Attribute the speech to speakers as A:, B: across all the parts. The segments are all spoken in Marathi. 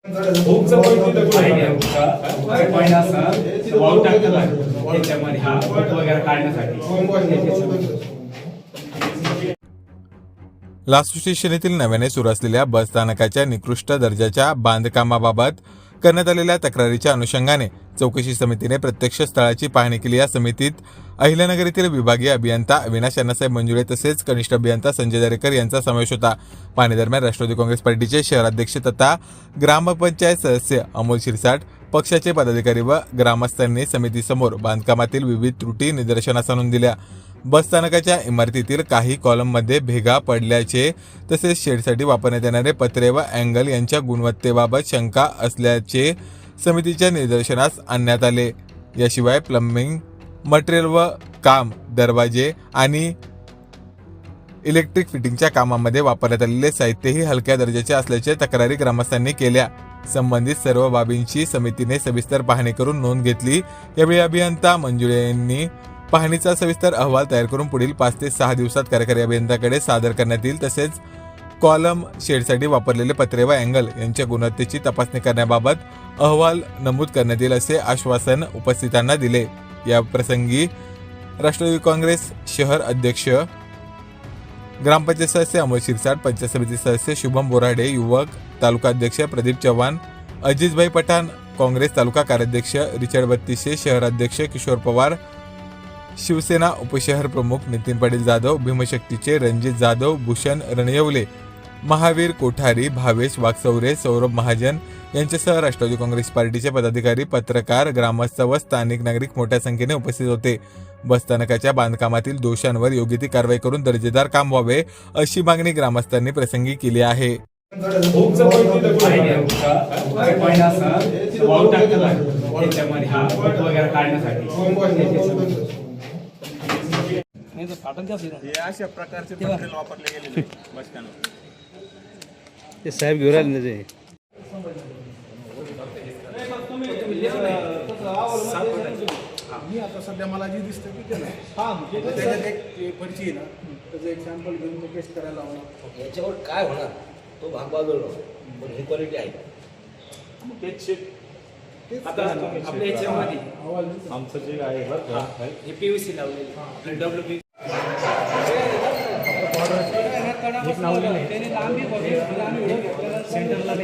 A: खूपच पॉईंट असा वाळू टाकतात त्याच्यामध्ये हा फोटो वगैरे काढण्यासाठी.
B: लासूर स्टेशन येथील नव्याने सुरू असलेल्या बस स्थानकाच्या निकृष्ट दर्जाच्या बांधकामाबाबत करण्यात आलेल्या तक्रारीच्या अनुषंगाने चौकशी समितीने प्रत्यक्ष स्थळाची पाहणी केली. या समितीत अहिल्यानगर येथील विभागीय अभियंता अविनाश अण्णासाहेब मंजुळे तसेच कनिष्ठ अभियंता संजय दरेकर यांचा समावेश होता. पाहणीदरम्यान राष्ट्रवादी काँग्रेस पार्टीचे शहराध्यक्ष तथा ग्रामपंचायत सदस्य अमोल शिरसाट, पक्षाचे पदाधिकारी व ग्रामस्थांनी समितीसमोर बांधकामातील विविध त्रुटी निदर्शनास आणून दिल्या. बस स्थानकाच्या इमारतीतील काही कॉलममध्ये भेगा पडल्याचे तसेच शेडसाठी वापरण्यात येणारे पत्रे व अँगल यांच्या गुणवत्तेबाबत शंका असल्याचे समितीच्या निदर्शनास आणण्यात आले. याशिवाय प्लंबिंग मटेरियल व काम, दरवाजे आणि इलेक्ट्रिक फिटिंगच्या कामामध्ये वापरण्यात आलेले साहित्यही हलक्या दर्जाचे असल्याचे तक्रारी ग्रामस्थांनी केल्या. संबंधित सर्व बाबींची समितीने सविस्तर पाहणी करून नोंद घेतली. यावेळी अभियंता मंजुळे यांनी पाहणीचा सविस्तर अहवाल तयार करून पुढील 5 ते 6 दिवसात कार्यकारी अभियंत्याकडे सादर करण्यात येईल. तसेच कॉलम, शेडसाठी वापरलेले पत्रे व अँगल यांच्या गुणवत्तेची तपासणी करण्याबाबत अहवाल नमूद करण्यात येईल असे आश्वासन उपस्थितांना दिले. या प्रसंगी राष्ट्रवादी काँग्रेस शहर अध्यक्ष, ग्रामपंचायत सदस्य अमोल शिरसाट, पंचायत समिती सदस्य शुभम बोराडे, युवक तालुका अध्यक्ष प्रदीप चव्हाण, अजिजभाई पठाण, काँग्रेस तालुका कार्याध्यक्ष रिचर्ड बत्तीसे, शहर अध्यक्ष किशोर पवार, शिवसेना उपशहर प्रमुख नितीन पाटील जाधव, भीमशक्तीचे रणजित जाधव, भूषण रणयवले, महावीर कोठारी, भावेश वागचौरे, सौरभ महाजन यांच्यासह राष्ट्रवादी काँग्रेस पार्टीचे पदाधिकारी, पत्रकार, ग्रामस्थ व स्थानिक नागरिक मोठ्या संख्येने उपस्थित होते. बसस्थानकाच्या बांधकामातील दोषांवर योग्य ती कारवाई करून दर्जेदार काम व्हावे अशी मागणी ग्रामस्थांनी प्रसंगी केली आहे.
A: खूपच पॉईंट असा वाळू टाकतात त्याच्यामध्ये हा फोटो वगैरे काढण्यासाठी.
C: अशा प्रकारचे मटेरियल वापरले गेलेले बस स्टँडवर.
D: ते साहेब घेऊन राहिले ना ते.
C: मी आता सध्या मला जे दिसतं की त्याला त्याच्यात एक पर्ची आहे ना, त्याचं एक सॅम्पल घेऊन ते टेस्ट करायला लावणार.
E: याच्यावर काय होणार तो भाग बाजूला, पण ही क्वालिटी आहे
A: आता आपल्या याच्यामध्ये
C: आमचं जे आहे
A: हे PVC लावलेलं WP सेंटरला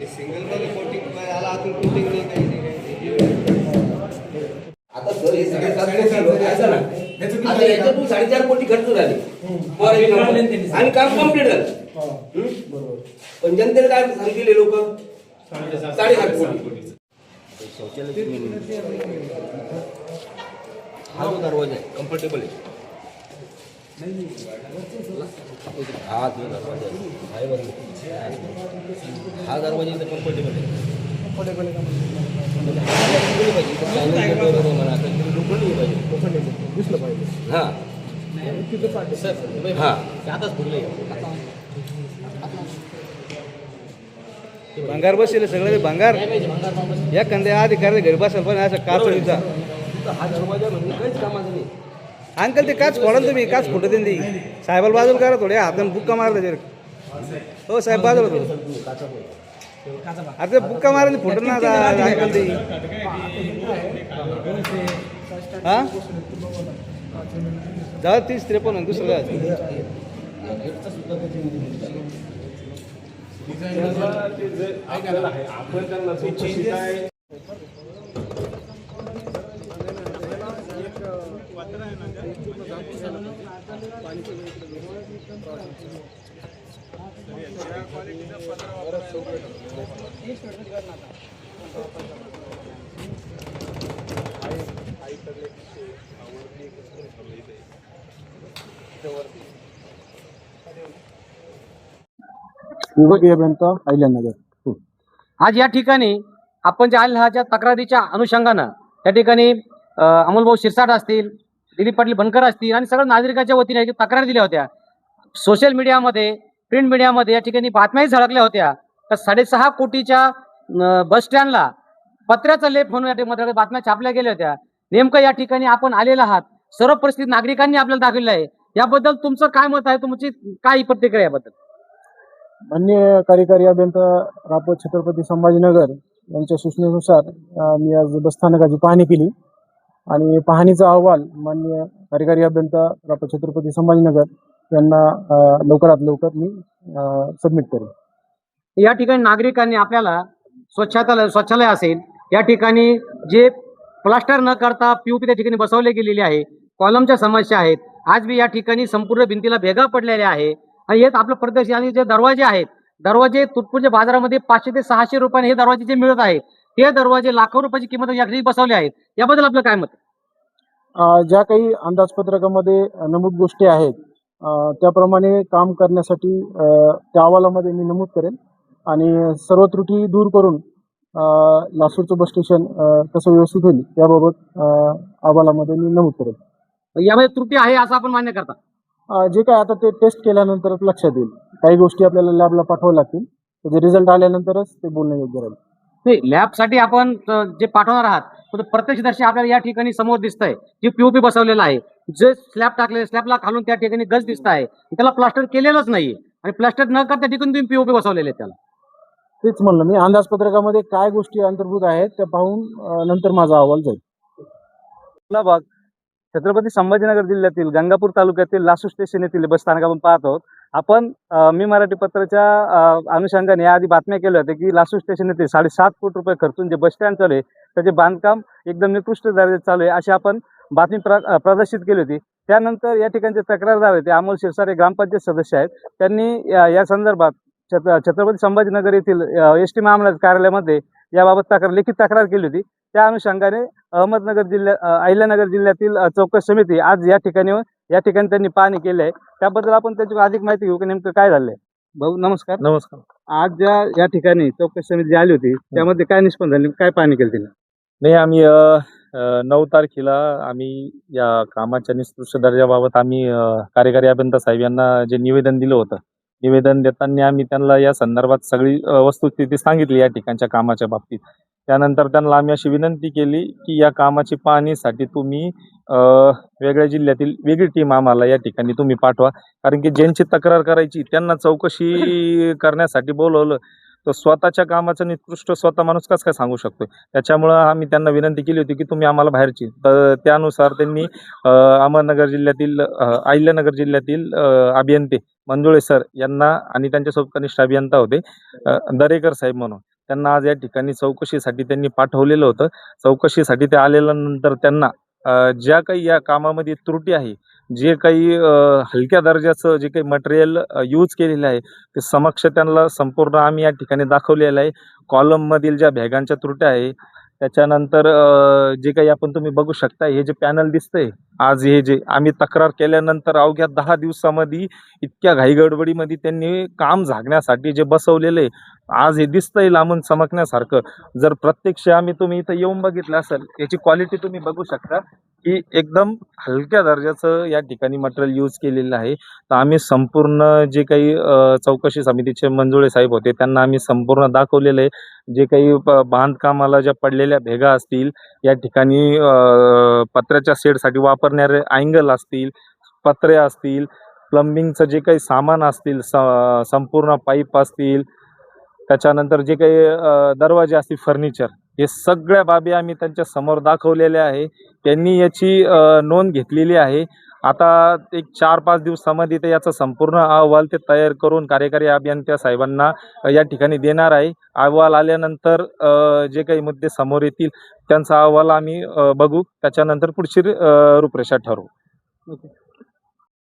E: सिंगल कोटिंग आला, आतून कोटिंग नाही, काही नाही. आता सर हे सगळे 4.5 कोटी खर्च झाले आणि काम कम्प्लीट झालं. पण जनतेने काय सांगितले लोक 7.5 कोटी. हा जो दरवाजा आहे कम्फर्टेबल आहे. हा जो दरवाजा आहे हा दरवाजा इथं कम्फर्टेबल आहे.
C: दिसलं पाहिजे.
E: हा
D: भंगार बसले सगळे ते भंगार. या कंद्या अधिकारी घरी बसाल पण असं काच होईचा.
E: हा दरवाजा म्हणजे काहीच कामाचं नाही.
D: अंकल ते काच फोडा तुम्ही, काच फोटो देईन ती साहेबाला बाजूला करा थोडे हाताने बुक्का मारला जर. हो साहेब बाजूला थोडं. आता बुक्का मारायला फोटो ना अंकल ते. हा जाऊ 30-53 दुसरं काय
C: आपण त्यांना चौकशी काय विभागीय अभियंता अहिल्यानगर.
F: आज या ठिकाणी आपण ज्या आल्याच्या तक्रारीच्या अनुषंगानं त्या ठिकाणी अमोलभाऊ शिरसाट असतील, दिलीप पाटील बनकर असतील आणि सगळ्या नागरिकांच्या वतीने तक्रारी दिल्या होत्या. सोशल मीडियामध्ये, प्रिंट मीडियामध्ये या ठिकाणी बातम्याही झळकल्या होत्या तर 6.5 कोटीच्या बस स्टँडला पत्र्याचा लेप म्हणून या ठिकाणी बातम्या छापल्या गेल्या होत्या. नेमकं या ठिकाणी आपण आलेला आहात, सर्व परिस्थिती नागरिकांनी आपल्याला दाखवलेलं आहे. याबद्दल तुमचं काय मत आहे, तुमची काय प्रतिक्रिया याबद्दल?
C: माननीय कार्यकारी अभियंता रापत छत्रपती संभाजीनगर यांच्या सूचनेनुसार मी आज बसस्थानकाची पाहणी केली आणि पाहणीचा अहवाल माननीय कार्यकारी अभियंता रापत छत्रपती संभाजीनगर यांना लवकरात लवकर मी सबमिट करेन.
F: या ठिकाणी नागरिकांनी आपल्याला शौचालय असेल या ठिकाणी जे प्लास्टर न करता पीओपी त्या ठिकाणी बसवले गेलेले आहे, कॉलमच्या समस्या आहेत. आज मी या ठिकाणी संपूर्ण भिंतीला भेगा पडलेल्या आहे आणि हेच आपलं प्रदेश आणि जे दरवाजे आहेत, दरवाजे तुटपुंजे बाजारामध्ये 500 ते 600 रुपयाने हे दरवाजे जे मिळत आहेत ते दरवाजे लाखो रुपयाची किंमत या ठिकाणी बसवले आहेत. याबद्दल आपलं काय मत आहे?
C: ज्या काही अंदाजपत्रकामध्ये नमूद गोष्टी आहेत त्याप्रमाणे काम करण्यासाठी त्या अहवालामध्ये मी नमूद करेन आणि सर्व त्रुटी दूर करून लासूरचं बस स्टेशन कसं व्यवस्थित होईल याबाबत अहवालामध्ये मी नमूद करेन.
F: यामध्ये त्रुटी आहे असं आपण मान्य करता?
C: जे काय आता ते टेस्ट केल्यानंतरच लक्षात येईल. काही गोष्टी आपल्याला लॅबला पाठवाव्या लागतील, त्याचे रिझल्ट आल्यानंतरच ते बोलणं योग्य राहील.
F: नाही, लॅबसाठी आपण जे पाठवणार आहात तो प्रत्यक्षदर्शी आपल्याला या ठिकाणी समोर दिसतंय, जे पीओपी बसवलेलं आहे, जे स्लॅब टाकले स्लॅबला खालून त्या ठिकाणी गज दिसत आहे, त्याला प्लास्टर केलेलंच नाही आणि प्लास्टर न करता ठिकाणी तुम्ही पीओपी बसवलेले आहेत. त्याला
C: तेच म्हणलं मी, अंदाजपत्रकामध्ये काय गोष्टी अंतर्भूत आहेत त्या पाहून नंतर माझा अहवाल जाईल.
D: आपला भाग छत्रपती संभाजीनगर जिल्ह्यातील गंगापूर तालुक्यातील लासूर स्टेशन येथील बसस्थानक आपण पाहत आहोत. आपण मी मराठी पत्राच्या अनुषंगाने याआधी बातम्या केल्या होत्या की लासूर स्टेशन येथे 7.5 कोटी रुपये खर्चून जे बस स्टँड चालू आहे त्याचे बांधकाम एकदम निकृष्ट दर्जाचे चालू आहे अशी आपण बातमी प्रदर्शित केली होती. त्यानंतर या ठिकाणचे तक्रारदार आहेत ते अमोल शिरसाट हे ग्रामपंचायत सदस्य आहेत. त्यांनी या संदर्भात छत्रपती संभाजीनगर येथील एसटी महामंडळ कार्यालयामध्ये याबाबत लेखित तक्रार केली होती. त्या अनुषंगाने अहिल्यानगर जिल्ह्यातील चौकशी समिती आज या ठिकाणी त्यांनी पाहणी केली आहे. त्याबद्दल आपण त्याची अधिक माहिती घेऊ की नेमकं काय झालंय. भाऊ नमस्कार.
C: नमस्कार.
D: आज या ठिकाणी चौकशी समिती जी आली होती त्यामध्ये काय निष्पन्न झाली, काय पाहणी केली तिला?
G: नाही, आम्ही 9 तारखेला आम्ही या कामाच्या निकृष्ट दर्जाबाबत आम्ही कार्यकारी अभियंता साहेब यांना जे निवेदन दिलं होतं, निवेदन देताना आम्ही त्यांना या संदर्भात सगळी वस्तुस्थिती सांगितली या ठिकाणच्या कामाच्या बाबतीत. त्यानंतर त्यांना आम्ही अशी विनंती केली की या कामाची पाहणीसाठी तुम्ही वेगळ्या जिल्ह्यातील वेगळी टीम आम्हाला या ठिकाणी तुम्ही पाठवा, कारण की ज्यांची तक्रार करायची त्यांना चौकशी करण्यासाठी बोलवलं तर स्वतःच्या कामाचं निकृष्ट स्वतः माणूस कसं काय सांगू शकतो. त्याच्यामुळं आम्ही त्यांना विनंती केली होती की तुम्ही आम्हाला बाहेरची, तर त्यानुसार त्यांनी अहिल्यानगर जिल्ह्यातील अभियंते मंजुळे सर यांना आणि त्यांच्यासोबत कनिष्ठ अभियंता होते दरेकर साहेब म्हणून, त्यांना आज या ठिकाणी चौकशीसाठी त्यांनी पाठवलेलं होतं. चौकशीसाठी ते आलेल्यानंतर त्यांना ज्या काही या कामामध्ये त्रुटी आहे, जे काही हलक्या दर्जाचं जे काही मटेरियल यूज केलेलं आहे ते समक्ष त्यांना संपूर्ण आम्ही या ठिकाणी दाखवलेलं आहे. कॉलममधील ज्या भेगांच्या त्रुट्या आहे, त्याच्यानंतर जे काही आपण तुम्ही बघू शकता हे जे पॅनल दिसतंय आज, हे जे आम्ही तक्रार केल्यानंतर अवघ्या 10 दिवसामध्ये इतक्या घाईगडबडीमध्ये त्यांनी काम झाकण्यासाठी जे बसवलेलं आहे आज हे दिसतंय लांबून चमकण्यासारखं. जर प्रत्यक्ष तुम्ही इथं येऊन बघितलं असेल याची क्वालिटी तुम्ही बघू शकता की एकदम हलक्या दर्जाचं या ठिकाणी मटेरियल यूज केलेलं आहे. तर आम्ही संपूर्ण जे काही चौकशी समितीचे मंजुळे साहेब होते त्यांना आम्ही संपूर्ण दाखवलेलं आहे. जे काही बांधकामाला ज्या पडलेल्या भेगा असतील, या ठिकाणी पत्र्याच्या सेटसाठी वापरणारे अँगल असतील, पत्रे असतील, प्लंबिंगचं जे काही सामान असतील, संपूर्ण पाईप असतील, त्याच्यानंतर जे काही दरवाजे असतील, फर्निचर, हे सगळ्या बाबी आम्ही त्यांच्या समोर दाखवलेल्या आहे. त्यांनी याची नोंद घेतलेली आहे. आता एक 4-5 दिवसामध्ये ते याचा संपूर्ण अहवाल ते तयार करून कार्यकारी अभियंत्या साहेबांना या ठिकाणी देणार आहे. अहवाल आल्यानंतर जे काही मुद्दे समोर येतील त्यांचा अहवाल आम्ही बघू, त्याच्यानंतर पुढची रूपरेषा ठरवू.